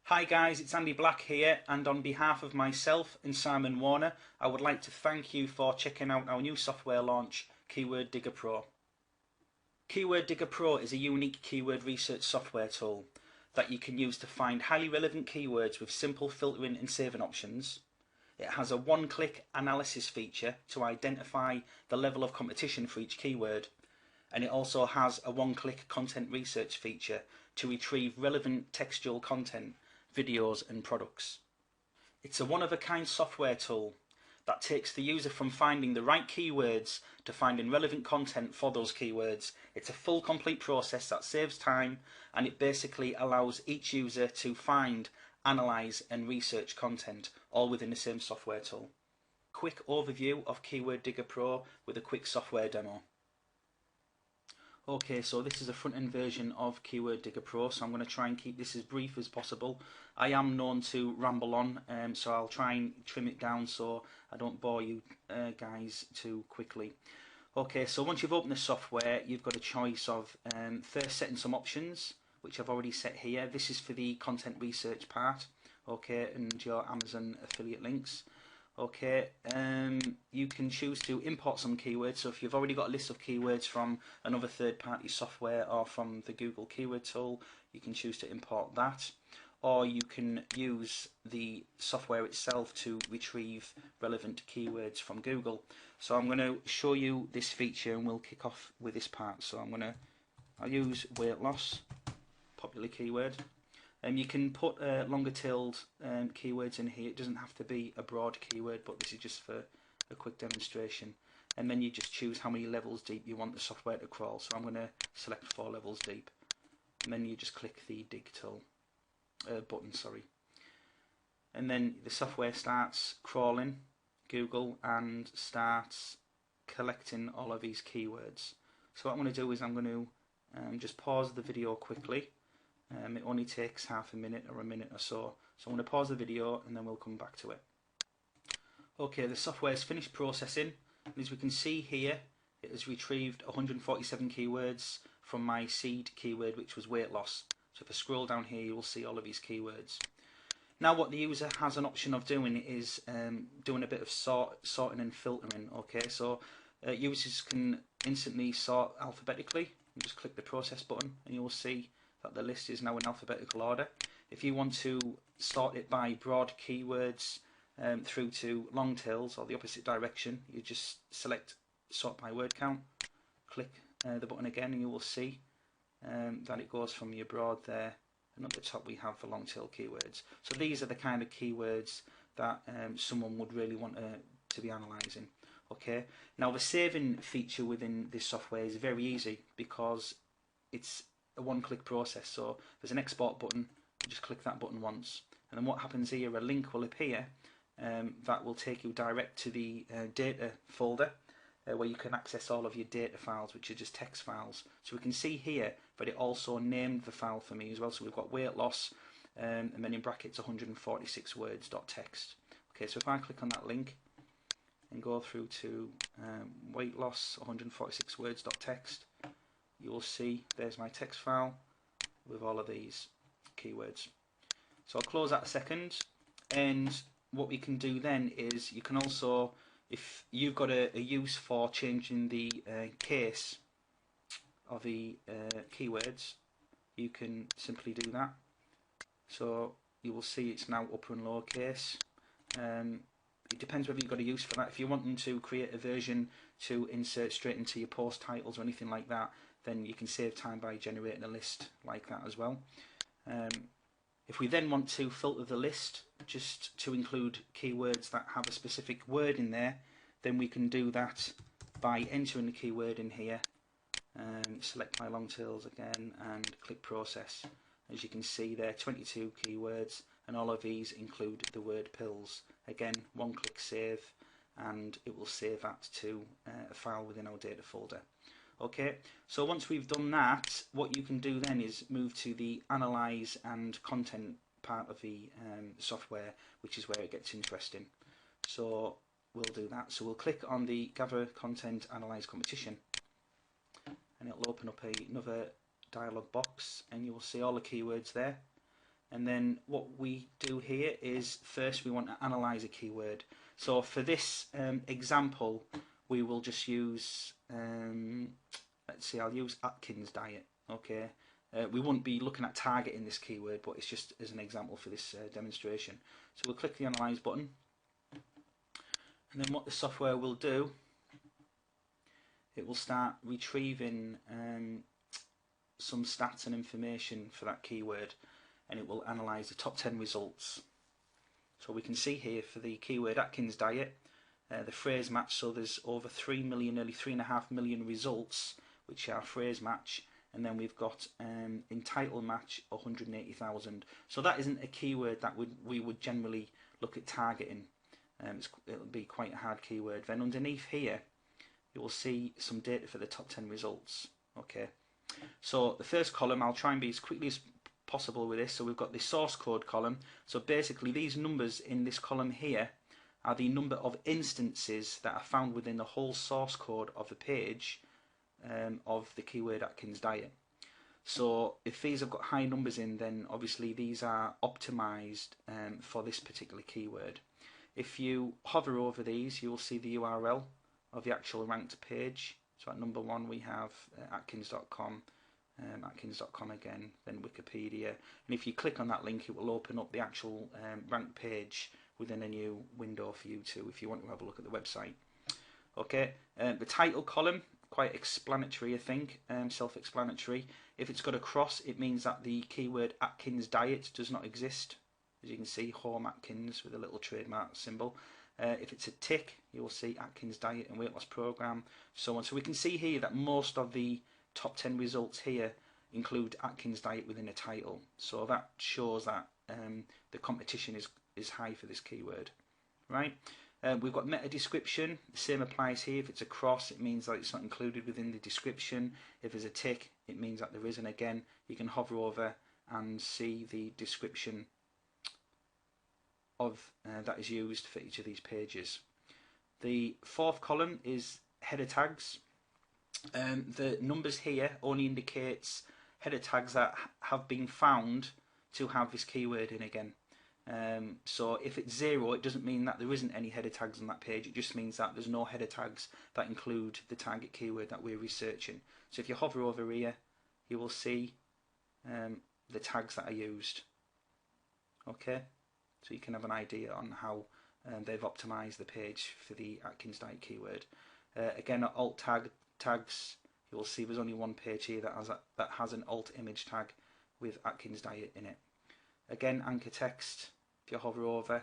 Hi guys, it's Andy Black here, and on behalf of myself and Simon Warner, I would like to thank you for checking out our new software launch, Keword Digger Pro. Keword Digger Pro is a unique keyword research software tool that you can use to find highly relevant keywords with simple filtering and saving options. It has a one-click analysis feature to identify the level of competition for each keyword, and it also has a one-click content research feature to retrieve relevant textual content, videos and products. It's a one-of-a-kind software tool that takes the user from finding the right keywords to finding relevant content for those keywords. It's a full complete process that saves time, and it basically allows each user to find, analyse and research content all within the same software tool. Quick overview of Keword Digger Pro with a quick software demo. Okay, so this is a front-end version of Keword Digger Pro, so I'm going to try and keep this as brief as possible. I am known to ramble on, so I'll try and trim it down so I don't bore you guys too quickly. Okay, so once you've opened the software, you've got a choice of first setting some options, which I've already set here. This is for the content research part, okay, and your Amazon affiliate links. Okay, you can choose to import some keywords, so if you've already got a list of keywords from another third-party software or from the Google Keyword tool, you can choose to import that, or you can use the software itself to retrieve relevant keywords from Google. So I'm going to show you this feature and we'll kick off with this part. So I'll use weight loss, popular keyword. You can put longer tailed keywords in here. It doesn't have to be a broad keyword, but this is just for a quick demonstration. And then you just choose how many levels deep you want the software to crawl. So I'm going to select 4 levels deep. And then you just click the dig tool button, and then the software starts crawling Google and starts collecting all of these keywords. So what I'm going to do is I'm going to just pause the video quickly. It only takes half a minute or a minute or so. So I'm going to pause the video and then we'll come back to it. Okay, the software is finished processing, and as we can see here, it has retrieved 147 keywords from my seed keyword, which was weight loss. So if I scroll down here, you will see all of these keywords. Now what the user has an option of doing is doing a bit of sorting and filtering. Okay, so users can instantly sort alphabetically. You just click the process button and you will see that the list is now in alphabetical order. If you want to sort it by broad keywords through to long tails or the opposite direction, you just select sort by word count, click the button again, and you will see that it goes from your broad there, and at the top we have the long tail keywords. So these are the kind of keywords that someone would really want to be analysing. Okay, now the saving feature within this software is very easy because it's a one-click process. So there's an export button, you just click that button once, and then what happens here, a link will appear that will take you direct to the data folder where you can access all of your data files, which are just text files. So we can see here that it also named the file for me as well. So we've got weight loss and then in brackets 146 words.txt. Okay, so if I click on that link and go through to weight loss 146 words.txt, you will see there's my text file with all of these keywords. So I'll close that a second, and what we can do then is you can also, if you've got a use for changing the case of the keywords, you can simply do that. So you will see it's now upper and lower case. It depends whether you've got a use for that. If you're wanting to create a version to insert straight into your post titles or anything like that, then you can save time by generating a list like that as well. If we then want to filter the list just to include keywords that have a specific word in there, then we can do that by entering the keyword in here, select my long tails again and click process. As you can see there, 22 keywords, and all of these include the word pills. Again, one click save, and it will save that to a file within our data folder. Okay, so once we've done that, what you can do then is move to the analyze and content part of the software, which is where it gets interesting. So we'll do that. So we'll click on the gather content analyze competition, and it'll open up another dialog box, and you will see all the keywords there. And then what we do here is first we want to analyze a keyword. So for this example, we will just use, let's see, I'll use Atkins diet. Okay, we wouldn't be looking at targeting this keyword, but it's just as an example for this demonstration. So we'll click the analyze button, and then what the software will do, it will start retrieving some stats and information for that keyword, and it will analyze the top 10 results. So we can see here for the keyword Atkins diet, the phrase match, so there's over 3 million, nearly 3.5 million results which are phrase match, and then we've got entitle match 180,000. So that isn't a keyword that we would generally look at targeting. It'll be quite a hard keyword. Then underneath here you will see some data for the top 10 results. Okay, so the first column, I'll try and be as quickly as possible with this. So we've got the source code column. So basically these numbers in this column here are the number of instances that are found within the whole source code of the page of the keyword Atkins diet. So if these have got high numbers in, then obviously these are optimized for this particular keyword. If you hover over these, you will see the URL of the actual ranked page. So at number 1 we have atkins.com, atkins.com again, then Wikipedia, and if you click on that link it will open up the actual ranked page within a new window for you to, if you want to have a look at the website. Okay, the title column, quite explanatory I think, self-explanatory. If it's got a cross, it means that the keyword Atkins diet does not exist. As you can see, Home Atkins with a little trademark symbol. If it's a tick, you will see Atkins diet and weight loss program, so on. So we can see here that most of the top 10 results here include Atkins diet within a title. So that shows that the competition is high for this keyword, right? We've got meta description. The same applies here. If it's a cross, it means that it's not included within the description. If there's a tick, it means that there is. And again, you can hover over and see the description of that is used for each of these pages. The fourth column is header tags. The numbers here only indicates header tags that have been found to have this keyword in again. So if it's 0, it doesn't mean that there isn't any header tags on that page. It just means that there's no header tags that include the target keyword that we're researching. So if you hover over here, you will see the tags that are used. Okay, so you can have an idea on how they've optimized the page for the Atkins diet keyword. Again, at alt tags, you will see there's only one page here that has an alt image tag with Atkins diet in it. Again, anchor text, if you hover over,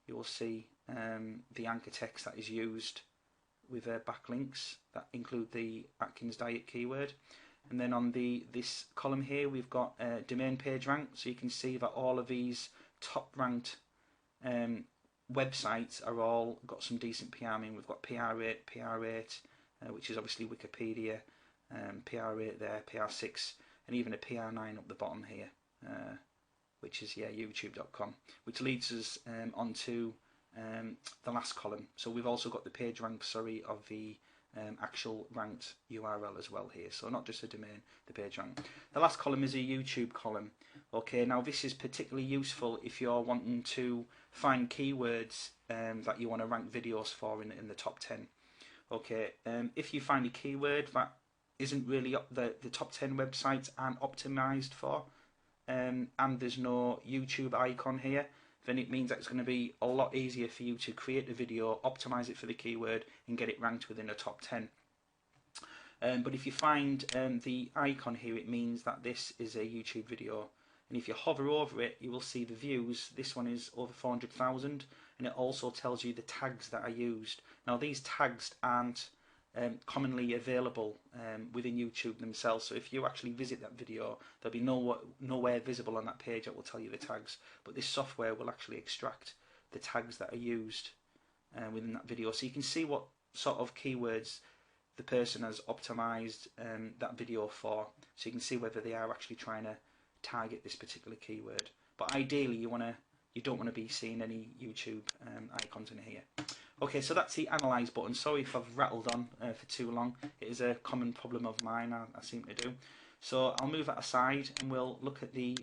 you will see the anchor text that is used with backlinks that include the Atkins diet keyword. And then on this column here, we've got domain page rank, so you can see that all of these top ranked websites are all got some decent PR. I mean, we've got PR8, which is obviously Wikipedia, PR8 there, PR6, and even a PR9 up the bottom here, which is YouTube.com, which leads us onto the last column. So we've also got the page rank, of the actual ranked URL as well here. So not just a domain, the page rank. The last column is a YouTube column. Okay, now this is particularly useful if you're wanting to find keywords that you want to rank videos for in the top 10. Okay, if you find a keyword that isn't really the top 10 websites aren't optimized for, and there's no YouTube icon here, then it means that it's going to be a lot easier for you to create a video, optimize it for the keyword, and get it ranked within the top 10. But if you find the icon here, it means that this is a YouTube video. And if you hover over it, you will see the views. This one is over 400,000, and it also tells you the tags that are used. Now, these tags aren't commonly available within YouTube themselves, so if you actually visit that video, there'll be nowhere visible on that page that will tell you the tags, but this software will actually extract the tags that are used within that video, so you can see what sort of keywords the person has optimized that video for, so you can see whether they are actually trying to target this particular keyword. But ideally you don't want to be seeing any YouTube icons in here. Okay, so that's the analyze button. Sorry if I've rattled on for too long. It is a common problem of mine, I seem to do. So I'll move that aside and we'll look at the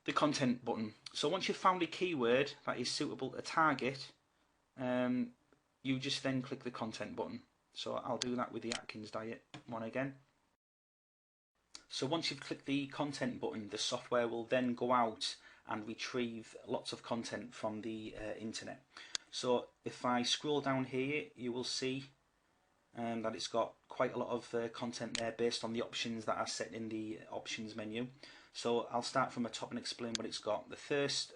the content button. So once you've found a keyword that is suitable to target, you just then click the content button. So I'll do that with the Atkins diet one again. So once you've clicked the content button, the software will then go out and retrieve lots of content from the internet. So if I scroll down here, you will see that it's got quite a lot of content there based on the options that are set in the options menu. So I'll start from the top and explain what it's got. The first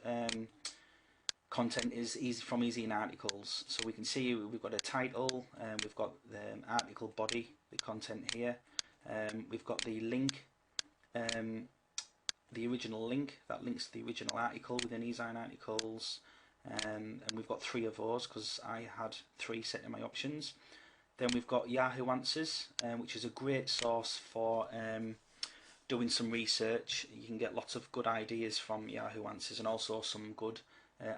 content is from Easy in Articles. So we can see we've got a title, we've got the article body, the content here. We've got the link, the original link that links to the original article within Easy in Articles, and we've got 3 of those because I had 3 set in my options. Then we've got Yahoo Answers, which is a great source for doing some research. You can get lots of good ideas from Yahoo Answers, and also some good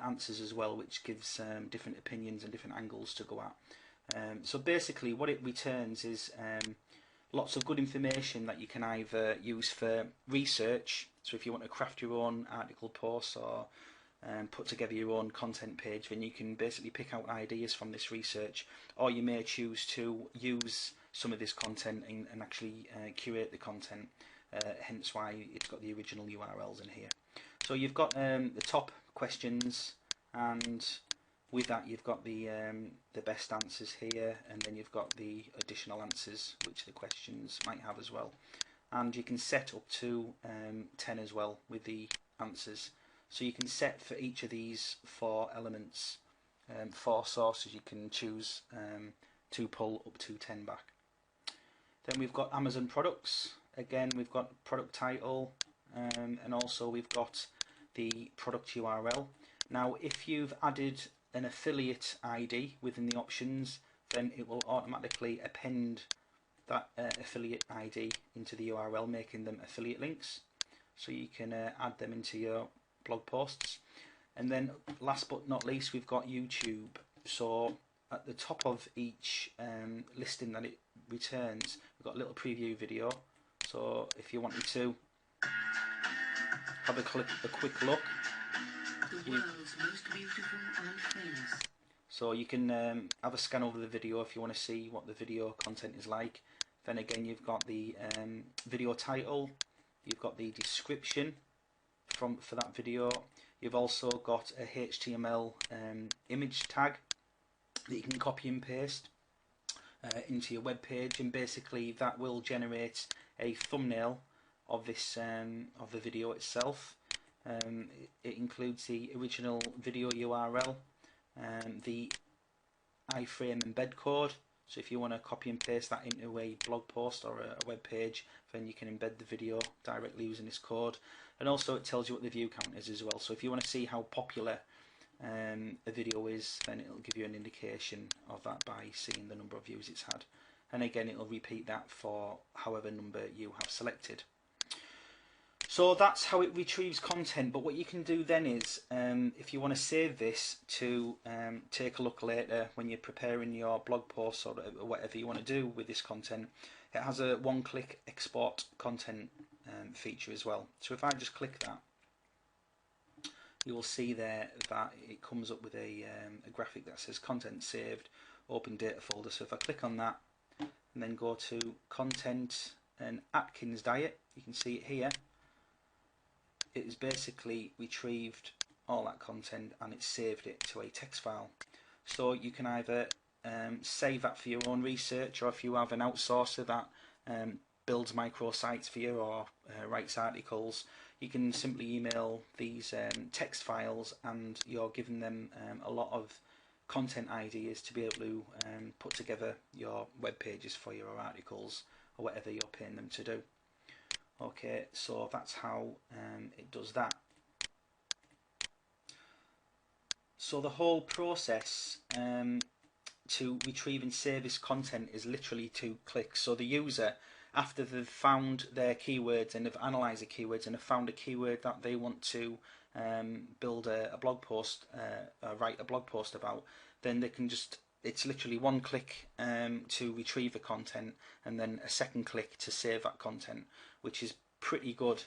answers as well, which gives different opinions and different angles to go at. So basically what it returns is lots of good information that you can either use for research, so if you want to craft your own article posts or put together your own content page, then you can basically pick out ideas from this research, or you may choose to use some of this content and actually curate the content, hence why it's got the original URLs in here. So you've got the top questions, and with that you've got the best answers here, and then you've got the additional answers which the questions might have as well, and you can set up to 10 as well with the answers. So you can set for each of these 4 elements 4 sources. You can choose to pull up to 10 back. Then we've got Amazon products. Again, we've got product title, and also we've got the product URL. Now if you've added an affiliate ID within the options, then it will automatically append that affiliate ID into the URL, making them affiliate links, so you can add them into your blog posts. And then last but not least, we've got YouTube. So at the top of each listing that it returns, we've got a little preview video. So if you wanted to have a quick look, the world's most beautiful and famous. So you can have a scan over the video if you want to see what the video content is like. Then again, you've got the video title, you've got the description for that video. You've also got a HTML image tag that you can copy and paste into your web page, and basically that will generate a thumbnail of this of the video itself. It includes the original video URL, the iframe embed code. So if you want to copy and paste that into a blog post or a web page, then you can embed the video directly using this code. And also it tells you what the view count is as well. So if you want to see how popular a video is, then it'll give you an indication of that by seeing the number of views it's had. And again, it'll repeat that for however number you have selected. So that's how it retrieves content. But what you can do then is, if you want to save this to take a look later when you're preparing your blog posts or whatever you want to do with this content, it has a one-click export content feature as well. So if I just click that, you will see there that it comes up with a graphic that says content saved, open data folder. So if I click on that and then go to content and Atkins diet, you can see it here. It has basically retrieved all that content and it's saved it to a text file. So you can either save that for your own research, or if you have an outsourcer that builds microsites for you or writes articles, you can simply email these text files and you're giving them a lot of content ideas to be able to put together your web pages for your articles or whatever you're paying them to do. Okay, so that's how it does that. So the whole process to retrieve and save this content is literally 2 clicks. So the user, after they've found their keywords and they've analysed the keywords and have found a keyword that they want to build a blog post, write a blog post about, then they can just, it's literally 1 click to retrieve the content, and then a 2nd click to save that content, which is pretty good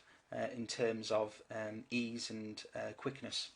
in terms of ease and quickness.